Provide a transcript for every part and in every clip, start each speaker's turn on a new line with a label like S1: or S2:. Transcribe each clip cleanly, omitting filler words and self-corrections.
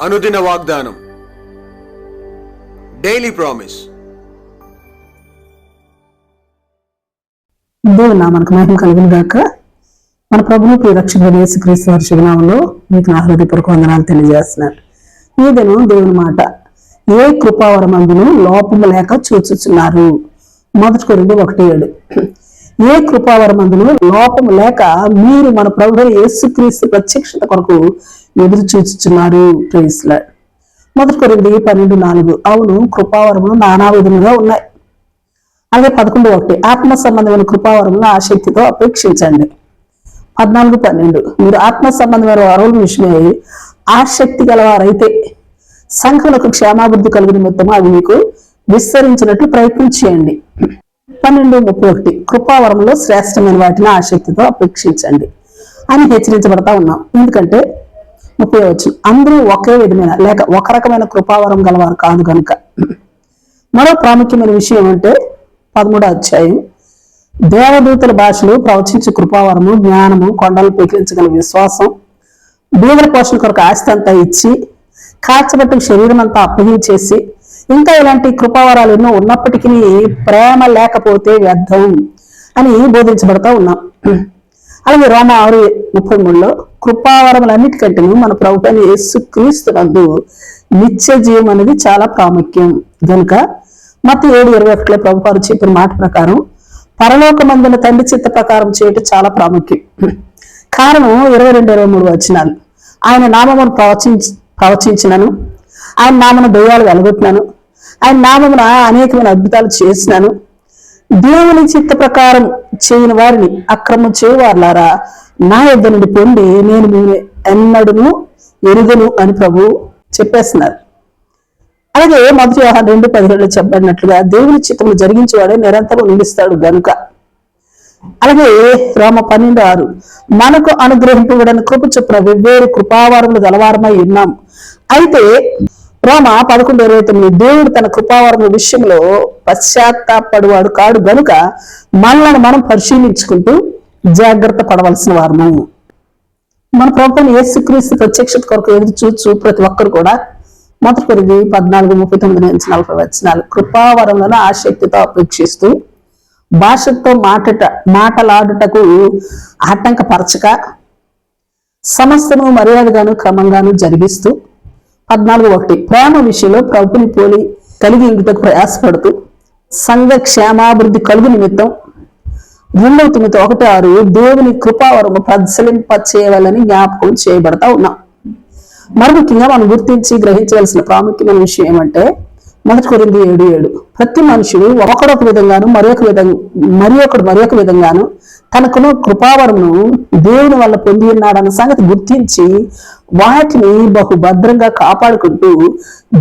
S1: అనుదిన వాగ్దానం, daily promise.
S2: దేవుని నామానికి మహిమ కలుగును గాక. మన ప్రభువు ప్రియరక్షకుడైన యేసుక్రీస్తు వారి శుభనామంలో మీకు నా హృదయపూర్వక వందనాలు తెలియజేస్తున్నాను. ఈ దినం దేవుని మాట, ఏ కృపావరమందును లోపము లేక చూచుచున్నారు. 1 కొరింథీ 1:7. ఏ కృపావరమందును లోపము లేక మీరు మన ప్రభువు యేసుక్రీస్తు ప్రత్యక్షత కొరకు ఎదురు చూచుచున్నారు. Praise lord. 1 కొరింథీ 12:4. అవును, కృపావరములు నానా విధములుగా ఉన్నాయి. అలాగే 11:1. ఆత్మ సంబంధమైన కృపావరములను ఆసక్తితో అపేక్షించండి. 14:12. మీరు ఆత్మ సంబంధమైన వరముల విషయమై ఆసక్తి గలవారైతే సంఘములకు క్షేమాభివృద్ధి కలుగు నిమిత్తము అవి మీకు విస్తరించినట్లు ప్రయత్నం చేయండి. 12:31. కృపావరంలో శ్రేష్టమైన వాటిని ఆసక్తితో అపేక్షించండి అని హెచ్చరించబడతా ఉన్నాం. ఎందుకంటే 30వ అందరూ ఒకే విధమైన లేక ఒక రకమైన కృపావరం గలవారు కాదు కనుక. మరో ప్రాముఖ్యమైన విషయం ఏమంటే 13వ అధ్యాయం, దేవదూతల భాషలు, ప్రవచించే కృపావరము, జ్ఞానము, కొండలు పెకిలించగల విశ్వాసం, బీదల పోషణ కొరకు ఆస్తి అంతా ఇచ్చి కాల్చబట్టు శరీరం అంతా అప్పగించేసి, ఇంకా ఇలాంటి కృపావరాలు ఎన్నో ఉన్నప్పటికీ ప్రేమ లేకపోతే వ్యర్థం అని బోధించబడతా ఉన్నాం. అలాగే రోమా 6:33లో కృపావరములన్నిటికంటే మన ప్రభువైన యేసుక్రీస్తు నందు నిత్య జీవం అనేది చాలా ప్రాముఖ్యం కనుక మత్తయి 7:21లో ప్రభువారు చెప్పిన మాట ప్రకారం పరలోకమందున తండ్రి చిత్త ప్రకారం చేయటం చాలా ప్రాముఖ్యం. కారణం 22-23 వచనాలు. ఆయన నామమును ప్రవచించినను, ఆయన నామను దయ్యాలు వెలగొట్టినాను, ఆయన నామమున అనేకమైన అద్భుతాలు చేసినాను, దేవుని చిత్త ప్రకారం చేయని వారిని అక్రమం చేయవారులారా నా యొద్ద నుండి పొంది నేను మేము ఎన్నడూను ఎరుగను అని ప్రభు చెప్పేస్తున్నారు. అలాగే 1 యోహాను 2:17 చెప్పబడినట్లుగా దేవుని చిత్తమును జరిగించేవాడే నిరంతరం నిలుస్తాడు గనుక. అలాగే రోమ 12:6 మనకు అనుగ్రహింపబడిన కృప చొప్పున వెవ్వేరు కృపావరములు గలవారమై ఉన్నాం. అయితే రోమ 11:29 దేవుడు తన కృపావరముల విషయంలో పశ్చాత్తాపడువాడు కాడు గనుక మనల్ని మనం పరిశీలించుకుంటూ జాగ్రత్త పడవలసిన వారము. మన ప్రభువైన యేసుక్రీస్తు ప్రత్యక్షత కొరకు ఎదురు చూచు ప్రతి ఒక్కరు కూడా 1 కొరింథీ 14:39-40 వచనాలు కృపావరములను ఆసక్తితో అపేక్షిస్తూ భాషతో మాటలాడుటకు ఆటంకపరచక సమస్తను మర్యాదగాను క్రమంగాను జరిగిస్తూ 14:1 ప్రేమ విషయంలో ప్రభుని పోలి కలిగి ఇందుకు ప్రయాసపడుతూ సంఘ క్షేమాభివృద్ధి కలుగు నిమిత్తం 2 తిమోతి 1:6 దేవుని కృపావరము ప్రజ్వలింప చేయవాలని జ్ఞాపకం చేయబడతా ఉన్నాం. మరి ముఖ్యంగా మనం గుర్తించి గ్రహించవలసిన ప్రాముఖ్యమైన విషయం ఏమంటే 1 కొరింథీ 7:7 ప్రతి మనుషుడు ఒకడొక విధంగాను మరొకడు విధంగాను తనకును కృపావరమును దేవుని వల్ల పొంది ఉన్నాడన్న సంగతి గుర్తించి వాటిని బహుభద్రంగా కాపాడుకుంటూ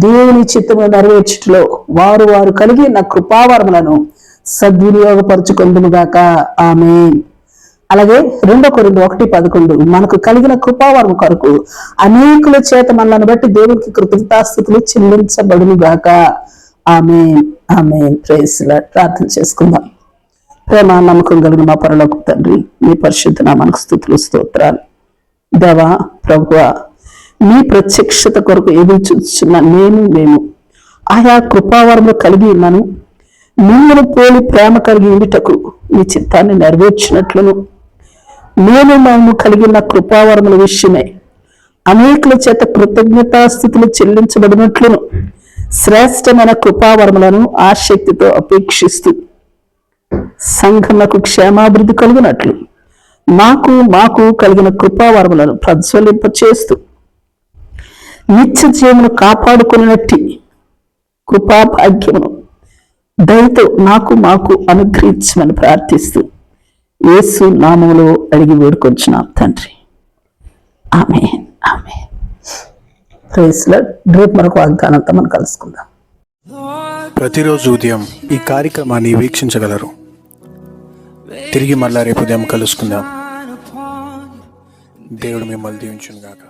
S2: దేవుని చిత్తము నెరవేర్చుటలో వారు కలిగి ఉన్న కృపావరములను సద్వినియోగపరుచుకొందుముగాక. ఆమేన్. అలాగే 2 కొరింథీ 1:11 మనకు కలిగిన కృపావరము కొరకు అనేకుల చేత మనల్ని బట్టి దేవునికి కృతజ్ఞతాస్తుతులు చెల్లించబడునుగాక. ఆమేన్. ఆమేన్. Praise lord. ప్రార్థన చేసుకుందాం. ప్రేమ నమ్మకం కలిగిన మా పరలోక తండ్రి, మీ పరిశుద్ధ నామానికి స్తుతులు స్తోత్రాలు. దేవా ప్రభువా, మీ ప్రత్యక్షత కొరకు ఎదురు చూస్తున్న మేము ఆయా కృపావరములు కలిగి ఉన్నాను. మిమ్మల్ని పోలి ప్రేమ కలిగి ఉండుటకు మీ చిత్తాన్ని నెరవేర్చినట్లును మేము కలిగిన కృపావరముల విషయమై అనేకుల చేత కృతజ్ఞతాస్థుతులు చెల్లించబడినట్లును శ్రేష్టమైన కృపావరములను ఆసక్తితో అపేక్షిస్తూ సంఘములకు క్షేమాభివృద్ధి కలుగునట్లు మాకు కలిగిన కృపావరములను ప్రజ్వలింప చేస్తూ నిత్య జీవమును కాపాడుకున్నట్టి కృపా భాగ్యమును దయతో మాకు అనుగ్రహించమని ప్రార్థిస్తూ యేసు నామములో అడిగి వేడుకొంచున్నాం తండ్రి. ఆమేన్. ఆమేన్. Praise lord. రేపు మరొక వాగ్దానంతో మనం కలుసుకుందాం.
S3: ప్రతిరోజు ఉదయం ఈ కార్యక్రమాన్ని వీక్షించగలరు. తిరిగి మళ్ళా రేపు ఉదయం కలుసుకుందాం. దేవుడు మిమ్మల్ని దీవించును గాక.